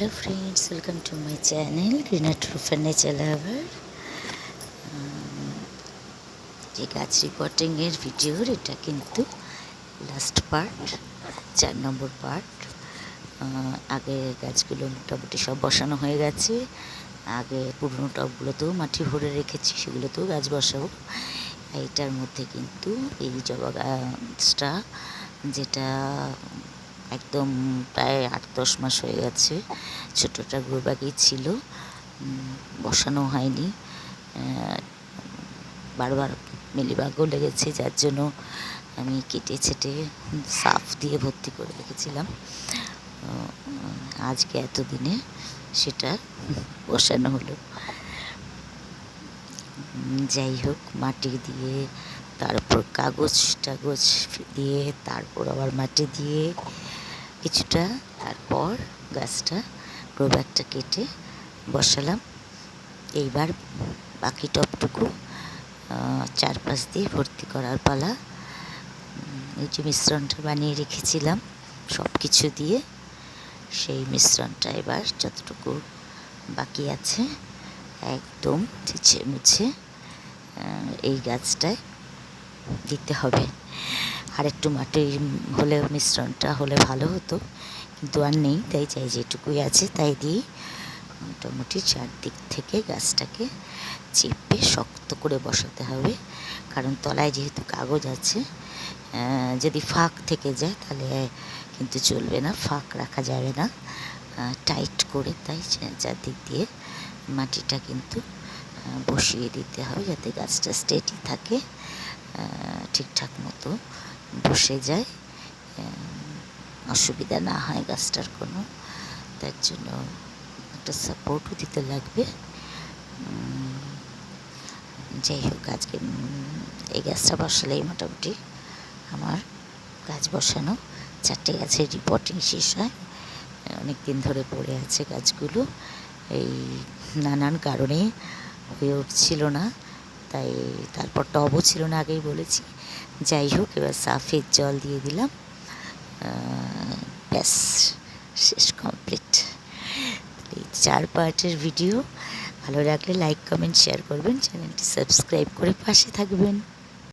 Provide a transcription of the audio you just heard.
Hello friends, welcome to my channel greener true furniture lover. যে গাছ রিপোর্টিংয়ের ভিডিওর এটা কিন্তু লাস্ট পার্ট, 4 নম্বর পার্ট। আগে গাছগুলো মোটামুটি সব বসানো হয়ে গেছে। আগে পুরনো টবগুলোতেও মাটি ভরে রেখেছি, সেগুলোতেও গাছ বসাবো। এইটার মধ্যে কিন্তু এই জবা গাছটা, যেটা একদম প্রায় 8-10 মাস হয়ে গেছে, ছোটোটা গ্রো ব্যাগেই ছিল, বসানো হয়নি। বারবার মিলিবাগও লেগেছে, যার জন্য আমি কেটে ছেটে সাফ দিয়ে ভর্তি করে রেখেছিলাম। আজকে এতদিনে সেটা বসানো হলো। যাই হোক, মাটি দিয়ে, তারপর কাগজ টাগজ দিয়ে, তারপর আবার মাটি দিয়ে কিছুটা, তারপর গাছটা গ্রো ব্যাগটা কেটে বসালাম। এইবার বাকি টবটুকু 4-5 দিয়ে ভর্তি করার পালা। এই যে মিশ্রণটা বানিয়ে রেখেছিলাম সব কিছু দিয়ে, সেই মিশ্রণটা এবার যতটুকু বাকি আছে একদম মুছে এই গাছটায় দিতে হবে। আর একটু মাটি হলে, মিশ্রণটা হলে ভালো হতো, কিন্তু আর নেই, তাই চাই যেটুকুই আছে তাই দিই। মোটামুটি চারদিক থেকে গাছটাকে চেপে শক্ত করে বসাতে হবে, কারণ তলায় যেহেতু কাগজ আছে, যদি ফাঁক থেকে যায় তাহলে কিন্তু চলবে না, ফাঁক রাখা যাবে না, টাইট করে। তাই চারদিক দিয়ে মাটিটা কিন্তু বসিয়ে দিতে হবে, যাতে গাছটা স্টেডি থাকে, ঠিকঠাক মতো বসে যায়, অসুবিধা না হয় গাছটার কোনো। তার জন্য একটা সাপোর্টও দিতে লাগবে। যাই হোক, আজকে এই গাছটা বসালেই মোটামুটি আমার গাছ বসানো 4টে গাছের রিপোর্টিং শেষ হয়। অনেক দিন ধরে পড়ে আছে গাছগুলো, এই নানান কারণে হয়ে উঠছিল না, তাই তারপর টবও ছিল না, আগেই বলেছি। যাই হোক, এবার সাফের জল দিয়ে দিলাম, ব্যাস শেষ, কমপ্লিট। এই 4 পার্টের ভিডিও ভালো লাগলে লাইক, কমেন্ট, শেয়ার করবেন, চ্যানেলটি সাবস্ক্রাইব করে পাশে থাকবেন।